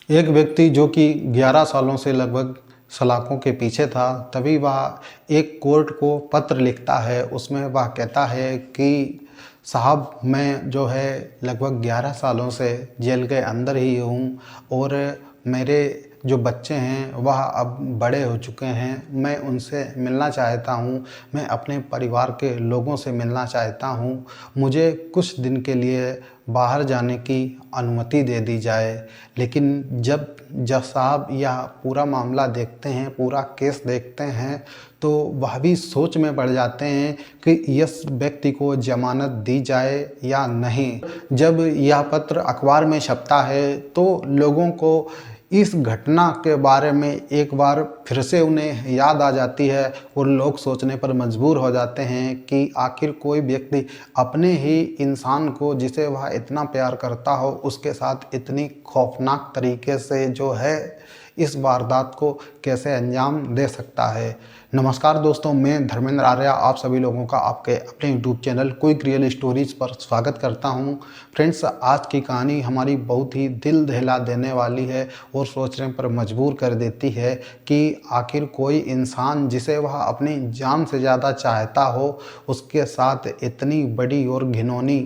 एक व्यक्ति जो कि 11 सालों से लगभग सलाखों के पीछे था, तभी वह एक कोर्ट को पत्र लिखता है। उसमें वह कहता है कि साहब, मैं जो है लगभग 11 सालों से जेल के अंदर ही हूँ और मेरे जो बच्चे हैं वह अब बड़े हो चुके हैं। मैं उनसे मिलना चाहता हूँ, मैं अपने परिवार के लोगों से मिलना चाहता हूँ। मुझे कुछ दिन के लिए बाहर जाने की अनुमति दे दी जाए। लेकिन जब जज साहब यह पूरा मामला देखते हैं, पूरा केस देखते हैं, तो वह भी सोच में पड़ जाते हैं कि इस व्यक्ति को ज़मानत दी जाए या नहीं। जब यह पत्र अखबार में छपता है तो लोगों को इस घटना के बारे में एक बार फिर से उन्हें याद आ जाती है और लोग सोचने पर मजबूर हो जाते हैं कि आखिर कोई व्यक्ति अपने ही इंसान को जिसे वह इतना प्यार करता हो उसके साथ इतनी खौफनाक तरीके से जो है इस वारदात को कैसे अंजाम दे सकता है। नमस्कार दोस्तों, मैं धर्मेंद्र आर्या आप सभी लोगों का आपके अपने YouTube channel quick real stories पर स्वागत करता हूं। फ्रेंड्स, आज की कहानी हमारी बहुत ही दिल दहला देने वाली है और सोचने पर मजबूर कर देती है कि आखिर कोई इंसान जिसे वह अपनी जान से ज़्यादा चाहता हो उसके साथ इतनी बड़ी और घिनौनी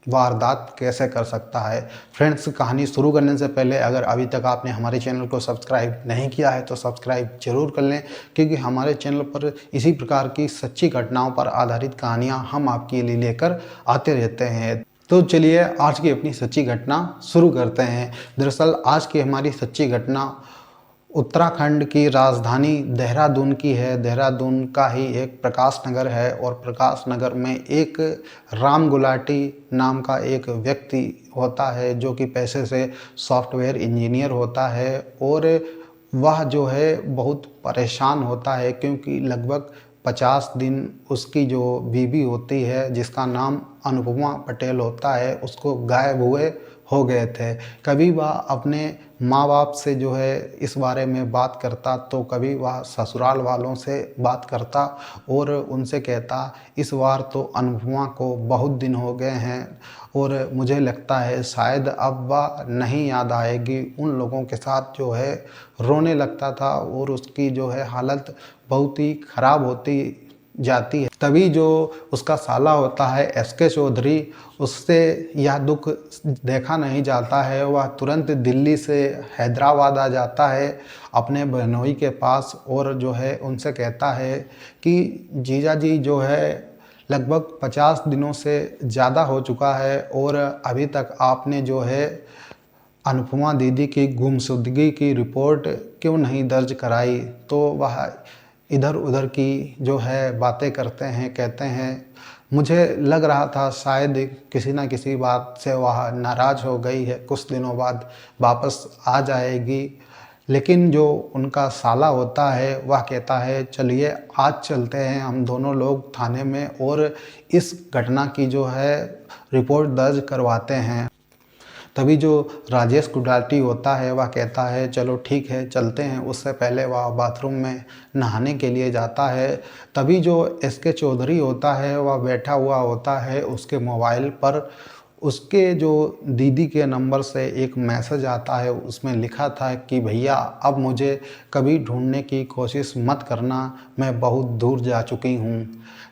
वारदात कैसे कर सकता है। फ्रेंड्स, कहानी शुरू करने से पहले अगर अभी तक आपने हमारे चैनल को सब्सक्राइब नहीं किया है तो सब्सक्राइब जरूर कर लें, क्योंकि हमारे चैनल पर इसी प्रकार की सच्ची घटनाओं पर आधारित कहानियां हम आपके लिए लेकर आते रहते हैं। तो चलिए आज की अपनी सच्ची घटना शुरू करते हैं। दरअसल आज की हमारी सच्ची घटना उत्तराखंड की राजधानी देहरादून की है। देहरादून का ही एक प्रकाश नगर है और प्रकाश नगर में एक राम गुलाटी नाम का एक व्यक्ति होता है जो कि पैसे से सॉफ्टवेयर इंजीनियर होता है और वह जो है बहुत परेशान होता है क्योंकि लगभग 50 दिन उसकी जो बीवी होती है जिसका नाम अनुपमा पटेल होता है उसको गायब हुए हो गए थे। कभी वह अपने माँ बाप से जो है इस बारे में बात करता तो कभी वह ससुराल वालों से बात करता और उनसे कहता इस बार तो अनुपमा को बहुत दिन हो गए हैं और मुझे लगता है शायद अब वह नहीं याद आएगी। उन लोगों के साथ जो है रोने लगता था और उसकी जो है हालत बहुत ही ख़राब होती जाती है। तभी जो उसका साला होता है एसके चौधरी, उससे यह दुख देखा नहीं जाता है। वह तुरंत दिल्ली से हैदराबाद आ जाता है अपने बहनोई के पास और जो है उनसे कहता है कि जीजा जी जो है लगभग 50 दिनों से ज़्यादा हो चुका है और अभी तक आपने जो है अनुपमा दीदी की गुमशुदगी की रिपोर्ट क्यों नहीं दर्ज कराई। तो वह इधर उधर की जो है बातें करते हैं, कहते हैं मुझे लग रहा था शायद किसी ना किसी बात से वह नाराज़ हो गई है, कुछ दिनों बाद वापस आ जाएगी। लेकिन जो उनका साला होता है वह कहता है चलिए आज चलते हैं हम दोनों लोग थाने में और इस घटना की जो है रिपोर्ट दर्ज करवाते हैं। तभी जो राजेश गुलाटी होता है वह कहता है चलो ठीक है चलते हैं। उससे पहले वह बाथरूम में नहाने के लिए जाता है। तभी जो एसके चौधरी होता है वह बैठा हुआ होता है, उसके मोबाइल पर उसके जो दीदी के नंबर से एक मैसेज आता है। उसमें लिखा था कि भैया अब मुझे कभी ढूंढने की कोशिश मत करना, मैं बहुत दूर जा चुकी हूँ।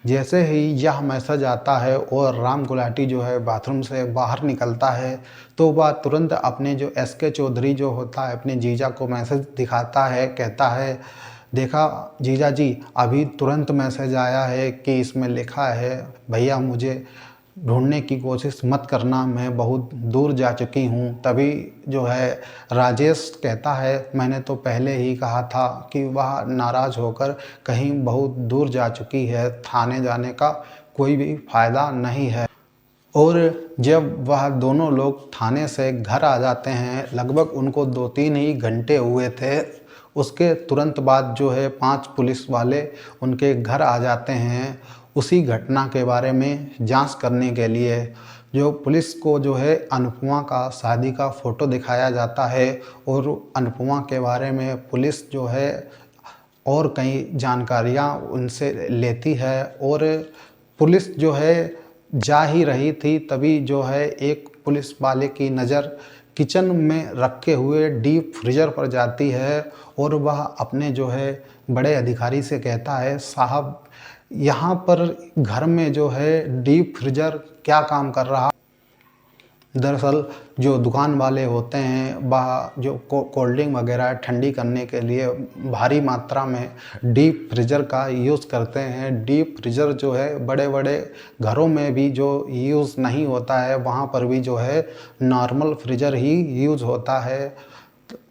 जैसे ही यह मैसेज आता है और राम गुलाटी जो है बाथरूम से बाहर निकलता है तो वह तुरंत अपने जो एसके चौधरी जो होता है अपने जीजा को मैसेज दिखाता है, कहता है देखा जीजा जी अभी तुरंत मैसेज आया है कि इसमें लिखा है भैया मुझे ढूंढने की कोशिश मत करना, मैं बहुत दूर जा चुकी हूँ। तभी जो है राजेश कहता है मैंने तो पहले ही कहा था कि वह नाराज़ होकर कहीं बहुत दूर जा चुकी है, थाने जाने का कोई भी फ़ायदा नहीं है। और जब वह दोनों लोग थाने से घर आ जाते हैं, लगभग उनको 2-3 ही घंटे हुए थे, उसके तुरंत बाद जो है 5 पुलिस वाले उनके घर आ जाते हैं उसी घटना के बारे में जांच करने के लिए। जो पुलिस को जो है अनुपमा का शादी का फ़ोटो दिखाया जाता है और अनुपमा के बारे में पुलिस जो है और कई जानकारियां उनसे लेती है और पुलिस जो है जा ही रही थी तभी जो है एक पुलिस वाले की नज़र किचन में रखे हुए डीप फ्रीज़र पर जाती है और वह अपने जो है बड़े अधिकारी से कहता है, साहब यहाँ पर घर में जो है डीप फ्रीज़र क्या काम कर रहा। दरअसल जो दुकान वाले होते हैं वह जो कोल्ड ड्रिंक वगैरह ठंडी करने के लिए भारी मात्रा में डीप फ्रीज़र का यूज़ करते हैं। डीप फ्रीज़र जो है बड़े बड़े घरों में भी जो यूज़ नहीं होता है वहाँ पर भी जो है नॉर्मल फ्रीज़र ही यूज़ होता है।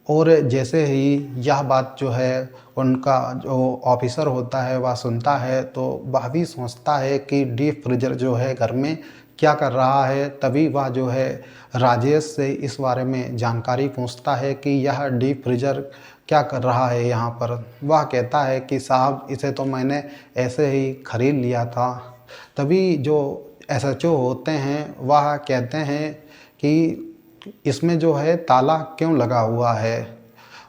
और जैसे ही यह बात जो है उनका जो ऑफिसर होता है वह सुनता है तो वह भी सोचता है कि डीप फ्रीज़र जो है घर में क्या कर रहा है। तभी वह जो है राजेश से इस बारे में जानकारी पूछता है कि यह डीप फ्रीज़र क्या कर रहा है यहाँ पर। वह कहता है कि साहब इसे तो मैंने ऐसे ही खरीद लिया था। तभी जो एसएचओ होते हैं वह कहते हैं कि इसमें जो है ताला क्यों लगा हुआ है।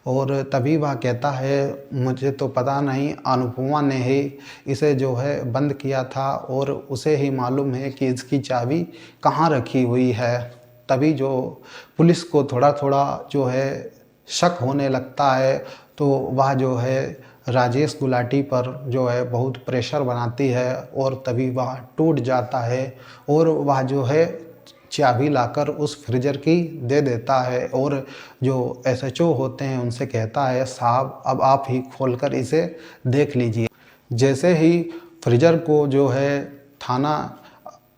और तभी वह कहता है मुझे तो पता नहीं, अनुपमा ने ही इसे जो है बंद किया था और उसे ही मालूम है कि इसकी चाबी कहाँ रखी हुई है। तभी जो पुलिस को थोड़ा थोड़ा जो है शक होने लगता है तो वह जो है राजेश गुलाटी पर जो है बहुत प्रेशर बनाती है और तभी वह टूट जाता है और वह जो है चाबी लाकर उस फ्रीज़र की दे देता है और जो एसएचओ होते हैं उनसे कहता है, साहब अब आप ही खोलकर इसे देख लीजिए। जैसे ही फ्रीज़र को जो है थाना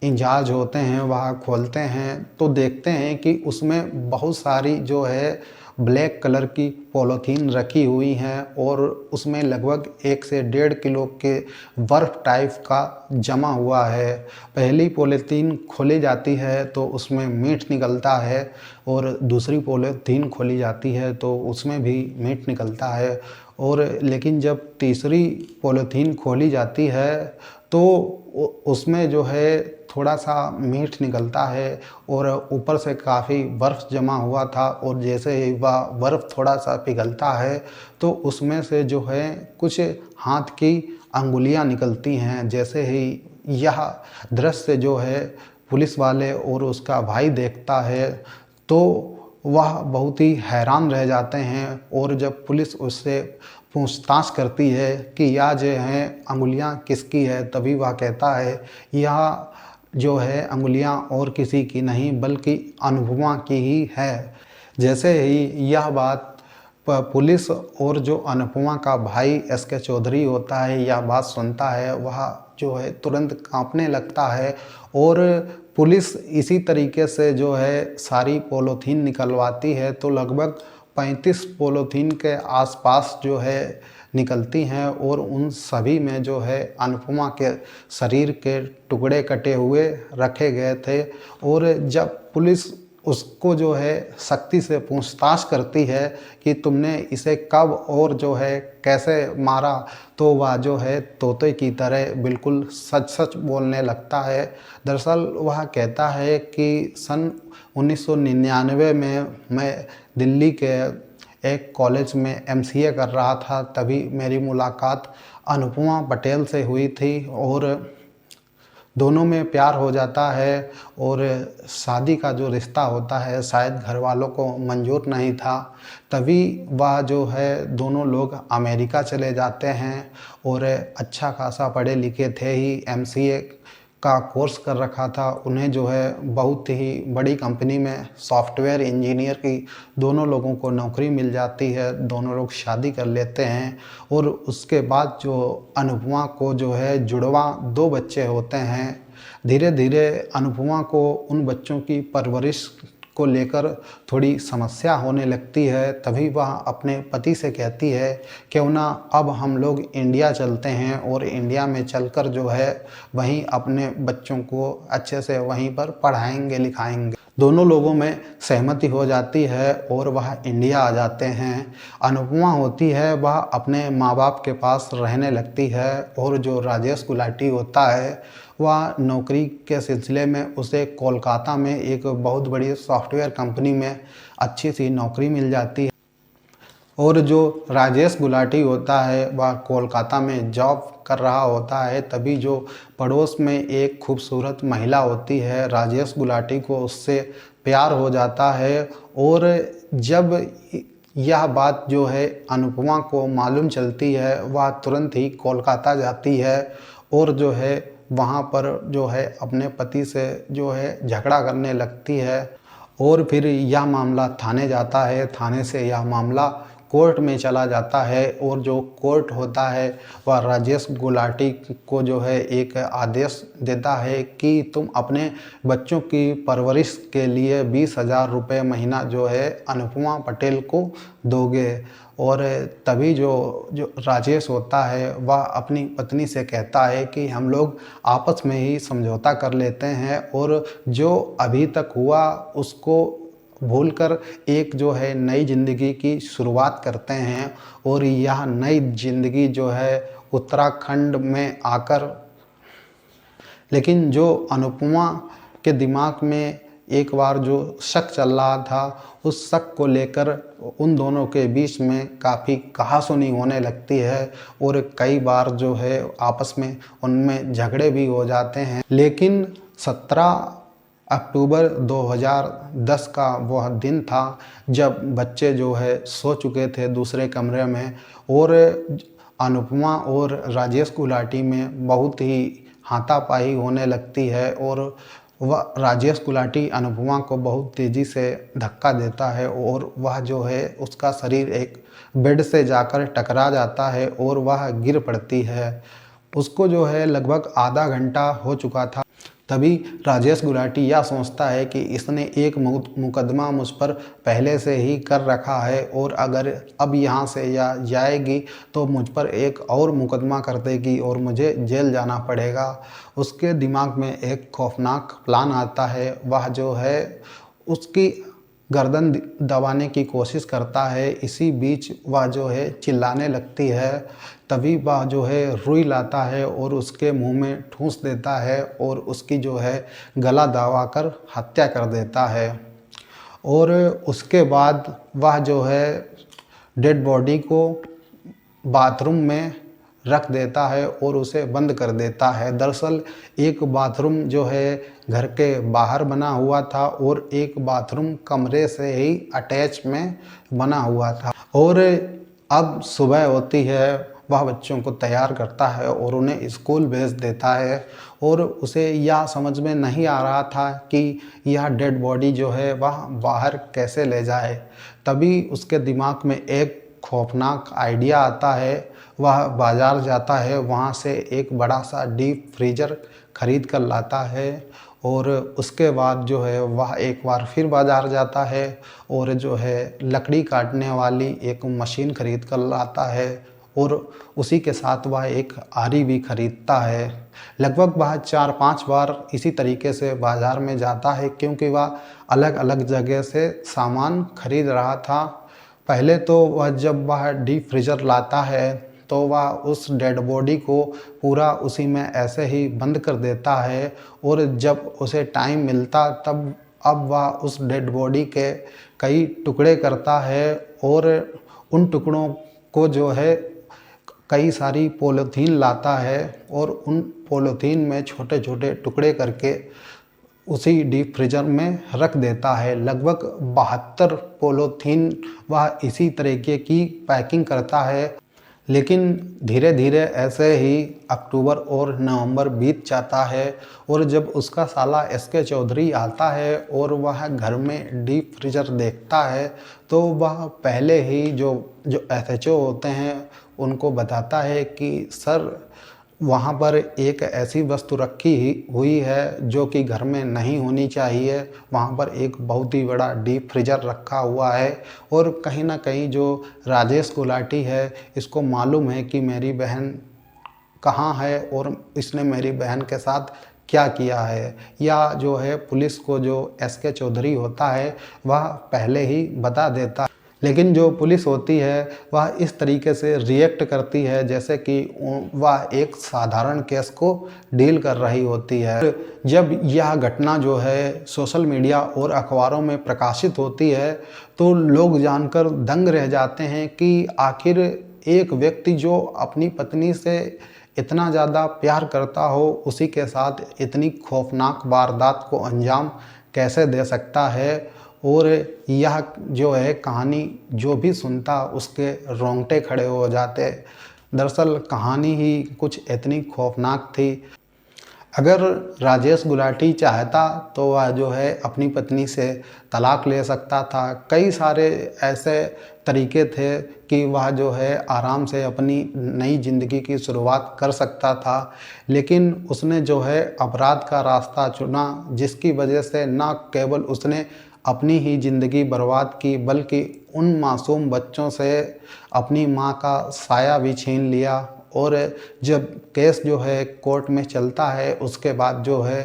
इंचार्ज होते हैं वह खोलते हैं तो देखते हैं कि उसमें बहुत सारी जो है ब्लैक कलर की पॉलीथीन रखी हुई हैं और उसमें लगभग 1 से 1.5 किलो के बर्फ़ टाइप का जमा हुआ है। पहली पॉलीथीन खोली जाती है तो उसमें मीट निकलता है और दूसरी पॉलीथीन खोली जाती है तो उसमें भी मीट निकलता है। और लेकिन जब तीसरी पॉलीथीन खोली जाती है तो उसमें जो है थोड़ा सा मीट निकलता है और ऊपर से काफ़ी बर्फ़ जमा हुआ था और जैसे ही वह बर्फ़ थोड़ा सा पिघलता है तो उसमें से जो है कुछ हाथ की अंगुलियां निकलती हैं। जैसे ही यह दृश्य जो है पुलिस वाले और उसका भाई देखता है तो वह बहुत ही हैरान रह जाते हैं और जब पुलिस उससे पूछताछ करती है कि यह जो है अंगुलियां किसकी है तभी वह कहता है यह जो है अंगुलियां और किसी की नहीं बल्कि अनुपमा की ही है। जैसे ही यह बात पुलिस और जो अनुपमा का भाई एसके चौधरी होता है यह बात सुनता है वह जो है तुरंत कांपने लगता है और पुलिस इसी तरीके से जो है सारी पॉलीथीन निकलवाती है तो लगभग 35 पॉलीथीन के आसपास जो है निकलती हैं और उन सभी में जो है अनुपमा के शरीर के टुकड़े कटे हुए रखे गए थे। और जब पुलिस उसको जो है सख्ती से पूछताछ करती है कि तुमने इसे कब और जो है कैसे मारा तो वह जो है तोते की तरह बिल्कुल सच सच बोलने लगता है। दरअसल वह कहता है कि सन 1999 में मैं दिल्ली के एक कॉलेज में एमसीए कर रहा था तभी मेरी मुलाकात अनुपमा पटेल से हुई थी और दोनों में प्यार हो जाता है और शादी का जो रिश्ता होता है शायद घर वालों को मंजूर नहीं था। तभी वह जो है दोनों लोग अमेरिका चले जाते हैं और अच्छा खासा पढ़े लिखे थे ही, एमसीए का कोर्स कर रखा था। उन्हें जो है बहुत ही बड़ी कंपनी में सॉफ्टवेयर इंजीनियर की दोनों लोगों को नौकरी मिल जाती है। दोनों लोग शादी कर लेते हैं और उसके बाद जो अनुपमा को जो है जुड़वा 2 बच्चे होते हैं। धीरे धीरे अनुपमा को उन बच्चों की परवरिश को लेकर थोड़ी समस्या होने लगती है। तभी वह अपने पति से कहती है क्यों ना अब हम लोग इंडिया चलते हैं और इंडिया में चलकर जो है वहीं अपने बच्चों को अच्छे से वहीं पर पढ़ाएंगे लिखाएंगे। दोनों लोगों में सहमति हो जाती है और वह इंडिया आ जाते हैं। अनुपमा होती है वह अपने माँ बाप के पास रहने लगती है और जो राजेश गुलाटी होता है वह नौकरी के सिलसिले में उसे कोलकाता में एक बहुत बड़ी सॉफ्टवेयर कंपनी में अच्छी सी नौकरी मिल जाती है। और जो राजेश गुलाटी होता है वह कोलकाता में जॉब कर रहा होता है। तभी जो पड़ोस में एक खूबसूरत महिला होती है राजेश गुलाटी को उससे प्यार हो जाता है। और जब यह बात जो है अनुपमा को मालूम चलती है, वह तुरंत ही कोलकाता जाती है और जो है वहाँ पर जो है अपने पति से जो है झगड़ा करने लगती है। और फिर यह मामला थाने जाता है, थाने से यह मामला कोर्ट में चला जाता है और जो कोर्ट होता है वह राजेश गुलाटी को जो है एक आदेश देता है कि तुम अपने बच्चों की परवरिश के लिए 20,000 रुपये महीना जो है अनुपमा पटेल को दोगे। और तभी जो राजेश होता है वह अपनी पत्नी से कहता है कि हम लोग आपस में ही समझौता कर लेते हैं और जो अभी तक हुआ उसको भूलकर एक जो है नई ज़िंदगी की शुरुआत करते हैं। और यह नई ज़िंदगी जो है उत्तराखंड में आकर, लेकिन जो अनुपमा के दिमाग में एक बार जो शक चल रहा था, उस शक को लेकर उन दोनों के बीच में काफ़ी कहासुनी होने लगती है और कई बार जो है आपस में उनमें झगड़े भी हो जाते हैं। लेकिन 17 अक्टूबर 2010 का वह दिन था जब बच्चे जो है सो चुके थे दूसरे कमरे में और अनुपमा और राजेश गुलाटी में बहुत ही हाथापाई होने लगती है और वह राजेश गुलाटी अनुपमा को बहुत तेज़ी से धक्का देता है और वह जो है उसका शरीर एक बेड से जाकर टकरा जाता है और वह गिर पड़ती है। उसको जो है लगभग आधा घंटा हो चुका था। तभी राजेश गुलाटी यह सोचता है कि इसने एक मुकदमा मुझ पर पहले से ही कर रखा है और अगर अब यहाँ से या जाएगी तो मुझ पर एक और मुकदमा कर देगी और मुझे जेल जाना पड़ेगा। उसके दिमाग में एक खौफनाक प्लान आता है। वह जो है उसकी गर्दन दबाने की कोशिश करता है। इसी बीच वह जो है चिल्लाने लगती है। तभी वह जो है रुई लाता है और उसके मुंह में ठूंस देता है और उसकी जो है गला दबाकर हत्या कर देता है। और उसके बाद वह जो है डेड बॉडी को बाथरूम में रख देता है और उसे बंद कर देता है। दरअसल एक बाथरूम जो है घर के बाहर बना हुआ था और एक बाथरूम कमरे से ही अटैच में बना हुआ था। और अब सुबह होती है, वह बच्चों को तैयार करता है और उन्हें स्कूल भेज देता है और उसे यह समझ में नहीं आ रहा था कि यह डेड बॉडी जो है वह बाहर कैसे ले जाए। तभी उसके दिमाग में एक खौफनाक आइडिया आता है। वह बाज़ार जाता है, वहाँ से एक बड़ा सा डीप फ्रीज़र ख़रीद कर लाता है और उसके बाद जो है वह एक बार फिर बाज़ार जाता है और जो है लकड़ी काटने वाली एक मशीन ख़रीद कर लाता है और उसी के साथ वह एक आरी भी ख़रीदता है। लगभग वह 4-5 बार इसी तरीके से बाज़ार में जाता है क्योंकि वह अलग अलग जगह से सामान खरीद रहा था। पहले तो वह जब वह डीप फ्रीज़र लाता है तो वह उस डेड बॉडी को पूरा उसी में ऐसे ही बंद कर देता है और जब उसे टाइम मिलता तब अब वह उस डेड बॉडी के कई टुकड़े करता है और उन टुकड़ों को जो है कई सारी पॉलीथीन लाता है और उन पॉलीथीन में छोटे छोटे टुकड़े करके उसी डीप फ्रीज़र में रख देता है। लगभग 72 पॉलीथीन वह इसी तरीके की पैकिंग करता है। लेकिन धीरे धीरे ऐसे ही अक्टूबर और नवंबर बीत जाता है और जब उसका साला एसके चौधरी आता है और वह घर में डीप फ्रीज़र देखता है तो वह पहले ही जो एसएचओ होते हैं उनको बताता है कि सर वहाँ पर एक ऐसी वस्तु रखी हुई है जो कि घर में नहीं होनी चाहिए। वहाँ पर एक बहुत ही बड़ा डीप फ्रीज़र रखा हुआ है और कहीं ना कहीं जो राजेश गुलाटी है इसको मालूम है कि मेरी बहन कहाँ है और इसने मेरी बहन के साथ क्या किया है। या जो है पुलिस को जो एसके चौधरी होता है वह पहले ही बता देता है। लेकिन जो पुलिस होती है वह इस तरीके से रिएक्ट करती है जैसे कि वह एक साधारण केस को डील कर रही होती है। जब यह घटना जो है सोशल मीडिया और अखबारों में प्रकाशित होती है तो लोग जानकर दंग रह जाते हैं कि आखिर एक व्यक्ति जो अपनी पत्नी से इतना ज़्यादा प्यार करता हो उसी के साथ इतनी खौफनाक वारदात को अंजाम कैसे दे सकता है। और यह जो है कहानी जो भी सुनता उसके रोंगटे खड़े हो जाते। दरअसल कहानी ही कुछ इतनी खौफनाक थी। अगर राजेश गुलाटी चाहता तो वह जो है अपनी पत्नी से तलाक ले सकता था। कई सारे ऐसे तरीके थे कि वह जो है आराम से अपनी नई ज़िंदगी की शुरुआत कर सकता था, लेकिन उसने जो है अपराध का रास्ता चुना, जिसकी वजह से न केवल उसने अपनी ही ज़िंदगी बर्बाद की बल्कि उन मासूम बच्चों से अपनी माँ का साया भी छीन लिया। और जब केस जो है कोर्ट में चलता है उसके बाद जो है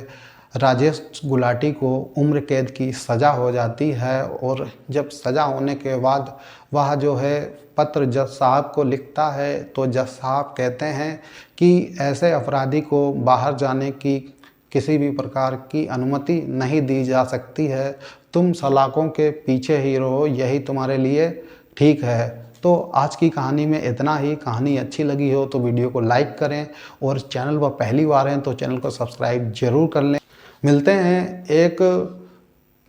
राजेश गुलाटी को उम्र कैद की सज़ा हो जाती है। और जब सज़ा होने के बाद वह जो है पत्र जज साहब को लिखता है तो जज साहब कहते हैं कि ऐसे अपराधी को बाहर जाने की किसी भी प्रकार की अनुमति नहीं दी जा सकती है। तुम सलाखों के पीछे ही रहो, यही तुम्हारे लिए ठीक है। तो आज की कहानी में इतना ही। कहानी अच्छी लगी हो तो वीडियो को लाइक करें और चैनल पर पहली बार हैं तो चैनल को सब्सक्राइब जरूर कर लें। मिलते हैं एक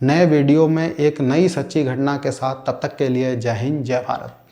नए वीडियो में एक नई सच्ची घटना के साथ। तब तक के लिए जय हिंद, जय भारत।